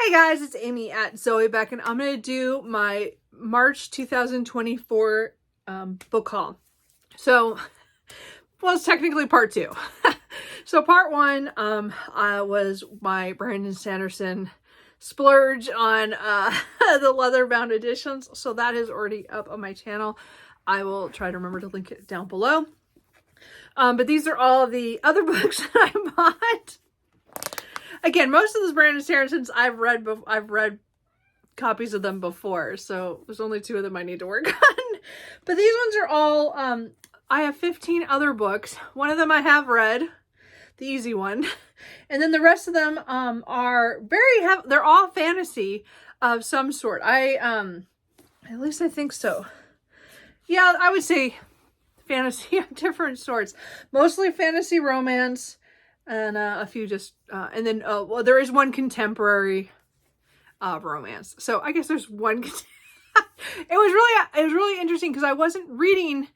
Hey guys, it's Amy at Zoe Beck, and I'm going to do my March 2024 book haul. So, well, it's technically part two. So part one was my Brandon Sanderson splurge on the leather-bound editions. So that is already up on my channel. I will try to remember to link it down below. But these are all the other books that I bought. Again, most of those Brandon Sandersons I've read copies of them before, so there's only two of them I need to work on. But these ones are all, I have 15 other books. One of them I have read, the easy one. And then the rest of them are they're all fantasy of some sort. At least I think so. Yeah, I would say fantasy of different sorts. Mostly fantasy romance. And a few just, and then, well, there is one contemporary romance. So I guess there's one. It was really interesting because I wasn't reading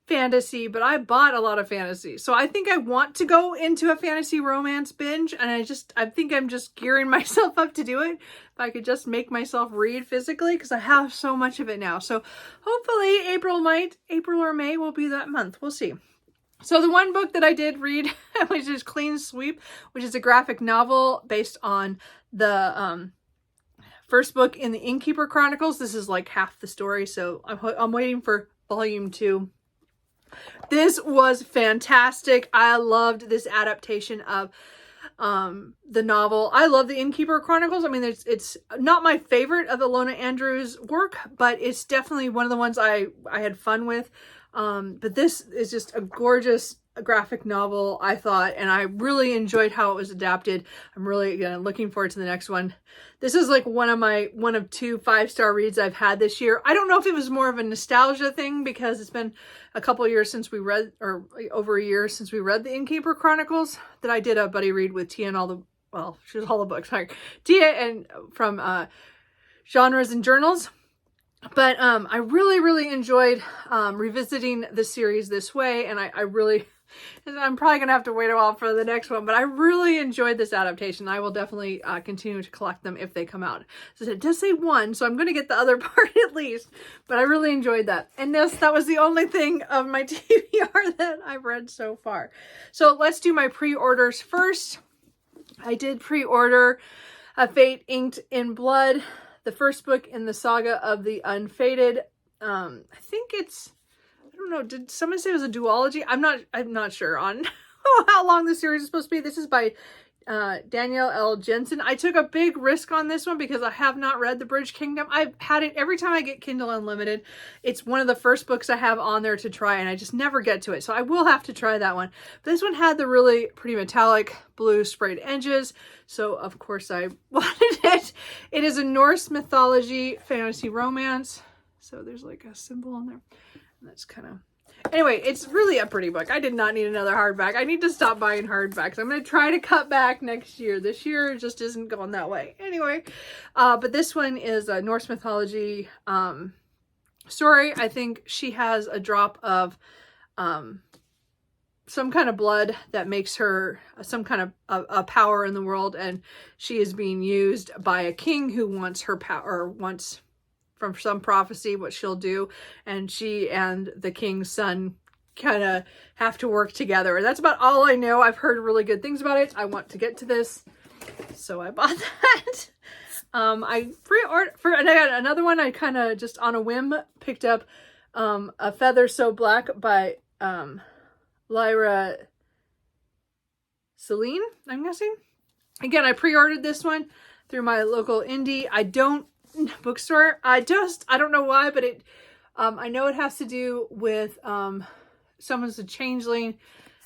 fantasy, but I bought a lot of fantasy. So I think I want to go into a fantasy romance binge, and I think I'm just gearing myself up to do it. If I could just make myself read physically, because I have so much of it now. So hopefully April or May will be that month. We'll see. So the one book that I did read, which is Clean Sweep, which is a graphic novel based on the first book in the Innkeeper Chronicles. This is like half the story, so I'm waiting for volume 2. This was fantastic. I loved this adaptation of the novel. I love the Innkeeper Chronicles. I mean, it's not my favorite of Ilona Andrews' work, but it's definitely one of the ones I had fun with. But this is just a gorgeous graphic novel, I thought, and I really enjoyed how it was adapted. I'm really looking forward to the next one. This is like one of 2 5-star reads I've had this year. I don't know if it was more of a nostalgia thing because it's been a couple of years since we read, or over a year since we read the Innkeeper Chronicles, that I did a buddy read with Tia and she was all the books, sorry. Tia and from Genres and Journals. But I really enjoyed revisiting the series this way, and I'm probably gonna have to wait a while for the next one, but I really enjoyed this adaptation. I will definitely continue to collect them if they come out. So it does say 1, so I'm gonna get the other part at least, but I really enjoyed that. And that was the only thing of my TBR that I've read so far. So let's do my pre-orders first. I did pre-order A Fate Inked in Blood, the first book in the saga of the Unfated. I think it's, I don't know, did someone say it was a duology? I'm not sure on how long the series is supposed to be. This is by Danielle L. Jensen. I took a big risk on this one because I have not read The Bridge Kingdom. I've had it every time I get Kindle Unlimited. It's one of the first books I have on there to try, and I just never get to it. So I will have to try that one. But this one had the really pretty metallic blue sprayed edges. So of course I wanted it. It is a Norse mythology fantasy romance. So there's like a symbol on there. And that's kind of... Anyway, it's really a pretty book. I did not need another hardback. I need to stop buying hardbacks. I'm going to try to cut back next year. This year just isn't going that way. Anyway, but this one is a Norse mythology story. I think she has a drop of some kind of blood that makes her some kind of a power in the world, and she is being used by a king who wants her power, or wants from some prophecy what she'll do, and she and the king's son kind of have to work together. And that's about all I know. I've heard really good things about it. I want to get to this, so I bought that. I pre-ordered and I got another one. I kind of just on a whim picked up A Feather So Black by Lyra Celine, I'm guessing. Again, I pre-ordered this one through my local indie. Bookstore. I don't know why, but I know it has to do with someone's a changeling,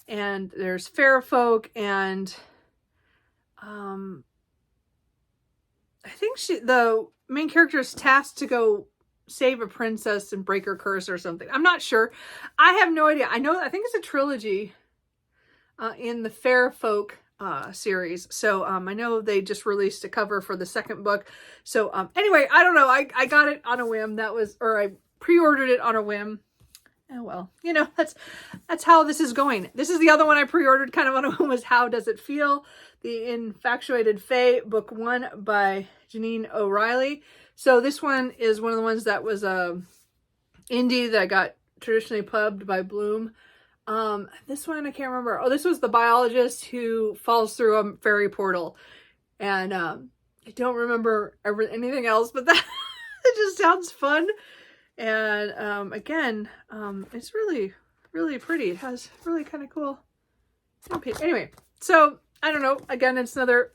and there's fair folk, and I think the main character is tasked to go save a princess and break her curse or something. I'm not sure. I have no idea. I think it's a trilogy in the fair folk series. So I know they just released a cover for the second book. So anyway, I don't know. I got it on a whim. I pre-ordered it on a whim, oh well, you know, that's how this is going. This is the other one I pre-ordered kind of on a whim, was How Does It Feel? The Infatuated Fae, book 1 by Janine O'Reilly. So this one is one of the ones that was indie that got traditionally pubbed by Bloom. This one I can't remember. Oh, this was the biologist who falls through a fairy portal, and I don't remember anything else, but that it just sounds fun. And again, it's really, really pretty. It has really kind of cool anyway. So I don't know. Again, it's another.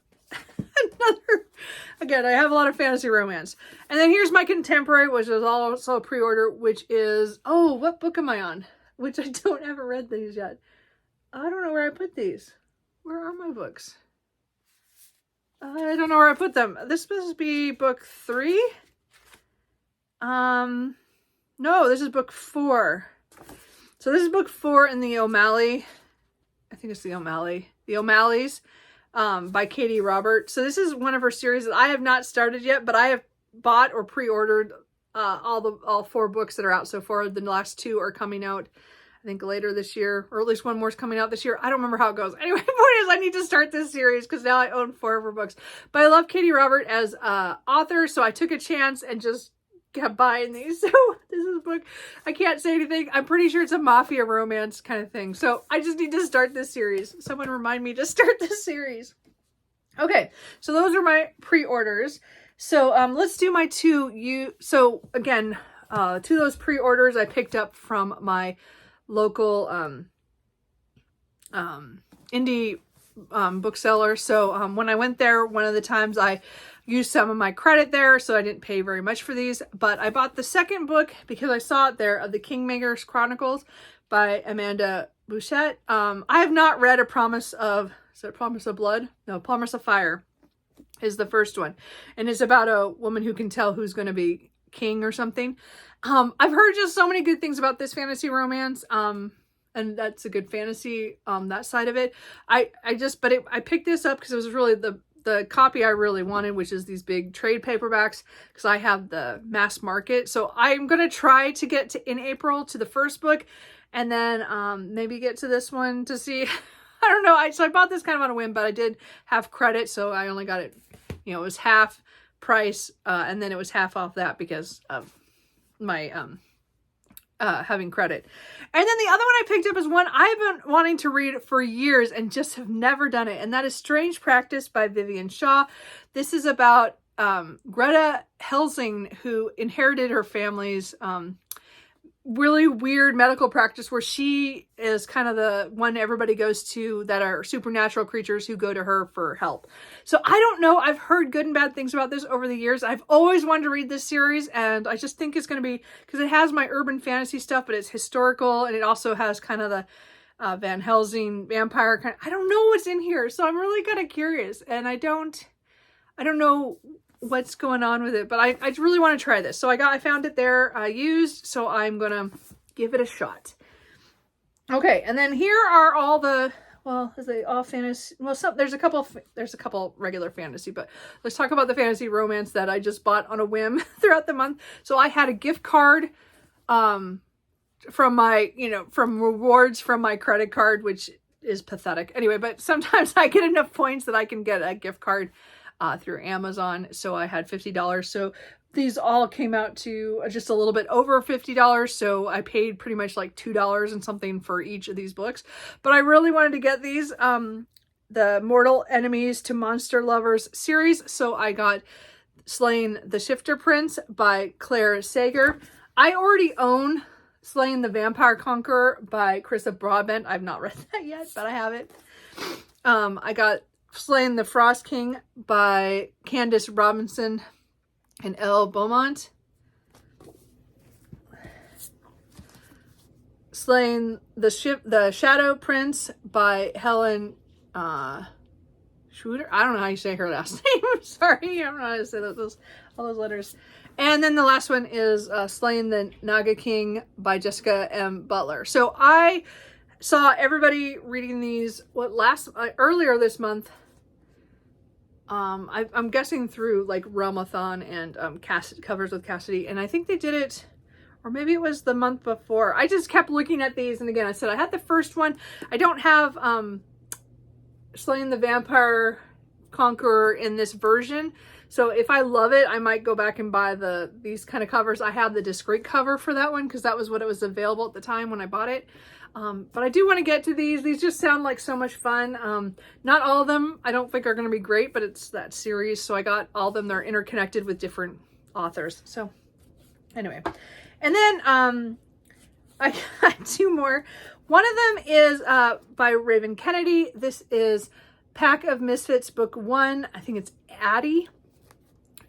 Again, I have a lot of fantasy romance. And then here's my contemporary, which is also pre-order, which is, oh, what book am I on? Which I haven't read these yet. I don't know where I put these. Where are my books? I don't know where I put them. This must be book 3. No, this is book 4. So this is book 4 in the O'Malley. I think it's the O'Malley. The O'Malleys. By Katie Robert. So this is one of her series that I have not started yet, but I have bought or pre-ordered all 4 books that are out so far. The last 2 are coming out, I think, later this year, or at least one more is coming out this year. I don't remember how it goes. Anyway, the point is I need to start this series because now I own 4 of her books. But I love Katie Robert as author, so I took a chance and just kept buying these. So this is a book, I can't say anything. I'm pretty sure it's a mafia romance kind of thing. So I just need to start this series. Someone remind me to start this series. Okay, so those are my pre-orders. So let's do my 2. So again, 2 of those pre-orders I picked up from my local indie bookseller. So when I went there, one of the times I used some of my credit there, so I didn't pay very much for these. But I bought the second book because I saw it there, of the Kingmakers Chronicles by Amanda Bouchette. I have not read A Promise of, is it Promise of Blood? No, Promise of Fire is the first one. And it's about a woman who can tell who's going to be king or something. I've heard just so many good things about this fantasy romance. And that's a good fantasy, that side of it. I picked this up because it was really the copy I really wanted, which is these big trade paperbacks, because I have the mass market. So I'm going to try to get to, in April, to the first book, and then maybe get to this one to see. I don't know. So I bought this kind of on a whim, but I did have credit, so I only got it, it was half price, and then it was half off that because of my having credit. And then the other one I picked up is one I've been wanting to read for years and just have never done it, and that is Strange Practice by Vivian Shaw. This is about Greta Helsing, who inherited her family's really weird medical practice, where she is kind of the one everybody goes to that are supernatural creatures who go to her for help. So I don't know. I've heard good and bad things about this over the years. I've always wanted to read this series, and I just think it's going to be, because it has my urban fantasy stuff, but it's historical, and it also has kind of the Van Helsing vampire kind of, I don't know what's in here. So I'm really kind of curious, and I don't know what's going on with it, but I really want to try this. So I found it there used, so I'm gonna give it a shot. Okay, and then here are all the, well, is they all fantasy? Well, there's a couple regular fantasy, but let's talk about the fantasy romance that I just bought on a whim throughout the month. So I had a gift card from my, from rewards from my credit card, which is pathetic anyway, but sometimes I get enough points that I can get a gift card through Amazon. So I had $50. So these all came out to just a little bit over $50. So I paid pretty much like $2 and something for each of these books. But I really wanted to get these, the Mortal Enemies to Monster Lovers series. So I got Slaying the Shifter Prince by Claire Sager. I already own Slaying the Vampire Conqueror by Carissa Broadbent. I've not read that yet, but I have it. I got Slaying the Frost King by Candace Robinson and Elle Beaumont. Slaying the Shadow Prince by Helen Schroeder. I don't know how you say her last name. I'm sorry. I don't know how to say all those letters. And then the last one is Slaying the Naga King by Jessica M. Butler. So I saw everybody reading these earlier this month. I'm guessing through like Realmathon and Covers with Cassidy, and I think they did it or maybe it was the month before. I just kept looking at these, and again, I said I had the first one. I don't have Slaying the Vampire Conqueror in this version, so if I love it, I might go back and buy these kind of covers. I have the discreet cover for that one because that was what it was available at the time when I bought it. But I do want to get to these. These just sound like so much fun. Not all of them I don't think are going to be great, but it's that series, so I got all of them. They're interconnected with different authors. So anyway, and then I got two more. One of them is by Raven Kennedy. This is Pack of Misfits Book 1. I think it's Addie.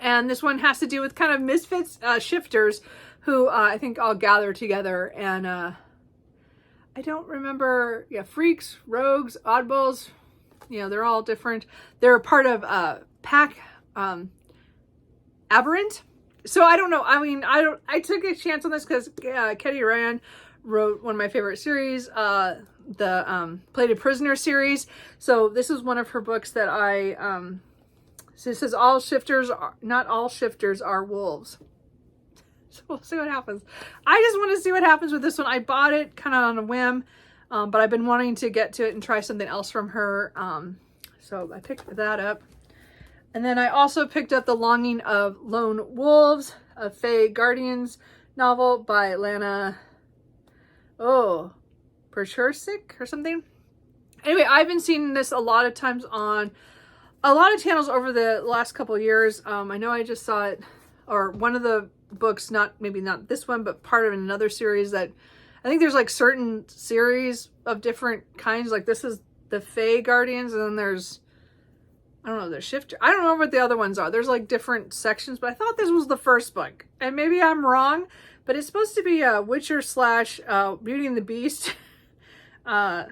And this one has to do with kind of misfits, shifters, who I think all gather together. And I don't remember, freaks, rogues, oddballs. They're all different. They're a part of Pack Aberrant. So I don't know. I mean, I took a chance on this because Katie Ryan wrote one of my favorite series, the Plated Prisoner series. So this is one of her books that so it says not all shifters are wolves. So we'll see what happens. I just want to see what happens with this one. I bought it kind of on a whim, but I've been wanting to get to it and try something else from her. So I picked that up. And then I also picked up The Longing of Lone Wolves, a Fae Guardians novel by Lana Perchursik or something. Anyway, I've been seeing this a lot of times on a lot of channels over the last couple of years. I know I just saw it, or one of the books, maybe not this one, but part of another series that I think there's like certain series of different kinds. Like this is the Fae Guardians, and then there's, I don't know, there's Shifter. I don't know what the other ones are. There's like different sections, but I thought this was the first book, and maybe I'm wrong, but it's supposed to be a Witcher / Beauty and the Beast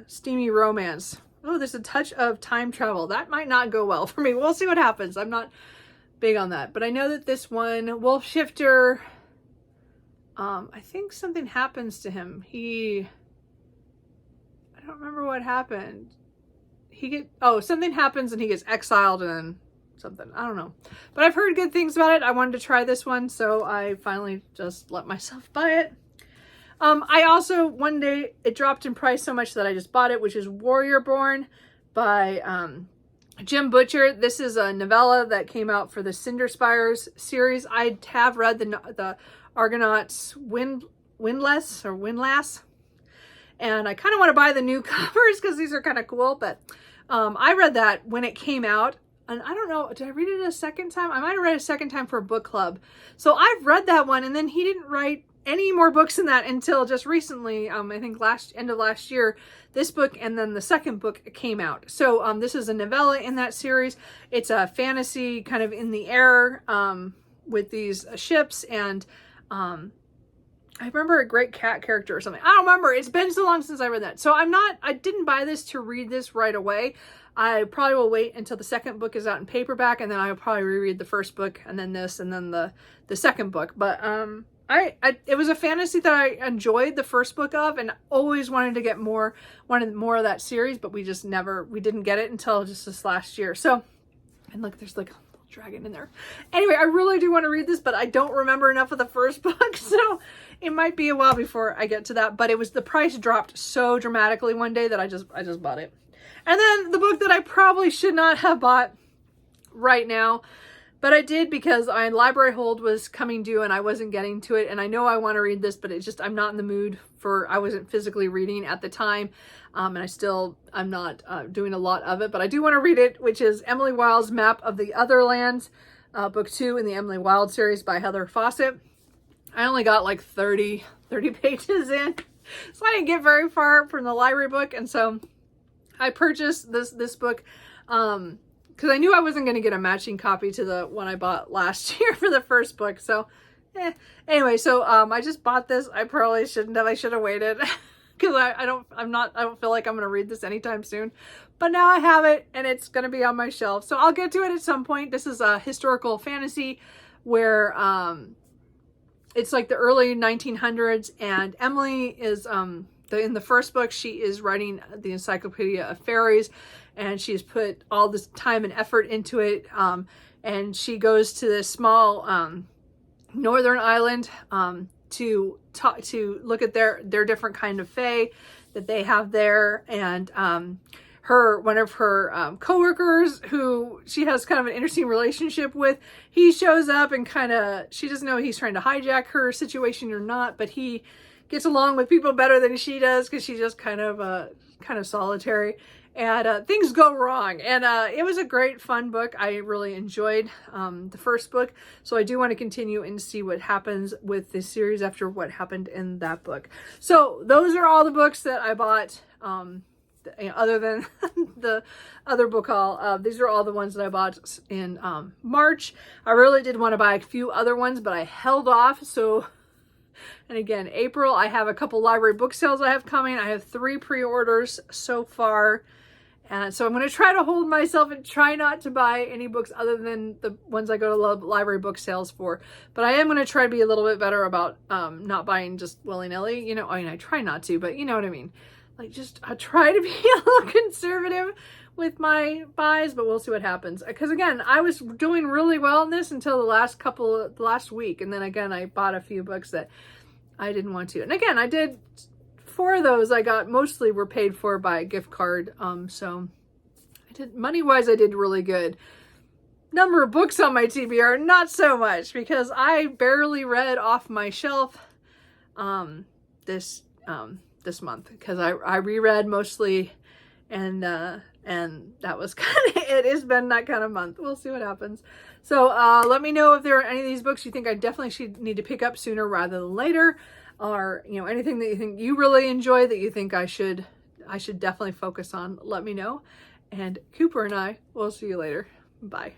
steamy romance. Oh, there's a touch of time travel. That might not go well for me. We'll see what happens. I'm not big on that, but I know that this one, Wolf Shifter, I think something happens to him. I don't remember what happened. Something happens and he gets exiled and something. I don't know, but I've heard good things about it. I wanted to try this one, so I finally just let myself buy it. I also, one day, it dropped in price so much that I just bought it, which is Warrior Born by Jim Butcher. This is a novella that came out for the Cinderspires series. I have read the Argonauts Windlass, and I kind of want to buy the new covers because these are kind of cool, but I read that when it came out, and I don't know, did I read it a second time? I might have read it a second time for a book club. So I've read that one, and then he didn't write any more books than that until just recently. I think end of last year, this book and then the second book came out. So this is a novella in that series. It's a fantasy kind of in the air with these ships, and I remember a great cat character or something. I don't remember. It's been so long since I read that. So I didn't buy this to read this right away. I probably will wait until the second book is out in paperback, and then I'll probably reread the first book and then this and then the second book. But it was a fantasy that I enjoyed the first book of, and always wanted more of that series, but we didn't get it until just this last year. So, and look, there's like a little dragon in there. Anyway, I really do want to read this, but I don't remember enough of the first book, so it might be a while before I get to that. But the price dropped so dramatically one day that I just bought it. And then the book that I probably should not have bought right now, but I did because library hold was coming due and I wasn't getting to it. And I know I want to read this, but I'm not in the mood I wasn't physically reading at the time. And I'm not doing a lot of it, but I do want to read it, which is Emily Wilde's Map of the Other Lands, book 2 in the Emily Wilde series by Heather Fawcett. I only got like 30 pages in, so I didn't get very far from the library book. And so I purchased this book, because I knew I wasn't going to get a matching copy to the one I bought last year for the first book. So, anyway, so I just bought this. I probably shouldn't have. I should have waited because I don't feel like I'm going to read this anytime soon. But now I have it, and it's going to be on my shelf. So I'll get to it at some point. This is a historical fantasy where it's like the early 1900s, and Emily is in the first book, she is writing the Encyclopedia of Fairies, and she's put all this time and effort into it. And she goes to this small northern island to talk, to look at their different kind of fae that they have there. And one of her coworkers, who she has kind of an interesting relationship with, he shows up and kind of, she doesn't know he's trying to hijack her situation or not, but he gets along with people better than she does because she's just kind of solitary. And things go wrong. And it was a great, fun book. I really enjoyed the first book. So I do want to continue and see what happens with this series after what happened in that book. So those are all the books that I bought, other than the other book haul. These are all the ones that I bought in March. I really did want to buy a few other ones, but I held off. So, and again, April, I have a couple library book sales I have coming. I have 3 pre-orders so far. And so I'm going to try to hold myself and try not to buy any books other than the ones I go to library book sales for. But I am going to try to be a little bit better about not buying just willy-nilly. You know, I mean, I try not to, but you know what I mean. Like, just I try to be a little conservative with my buys, but we'll see what happens. Because again, I was doing really well in this until the last week. And then again, I bought a few books that I didn't want to. And again, I did... 4 of those I got mostly were paid for by a gift card. So I did, money-wise, I did really good. Number of books on my TBR, not so much, because I barely read off my shelf this month, because I reread mostly, and that was kind of it. Has been that kind of month. We'll see what happens. So let me know if there are any of these books you think I definitely should need to pick up sooner rather than later. Or, you know, anything that you think you really enjoy that you think I should definitely focus on, let me know. And Cooper and I will see you later. Bye.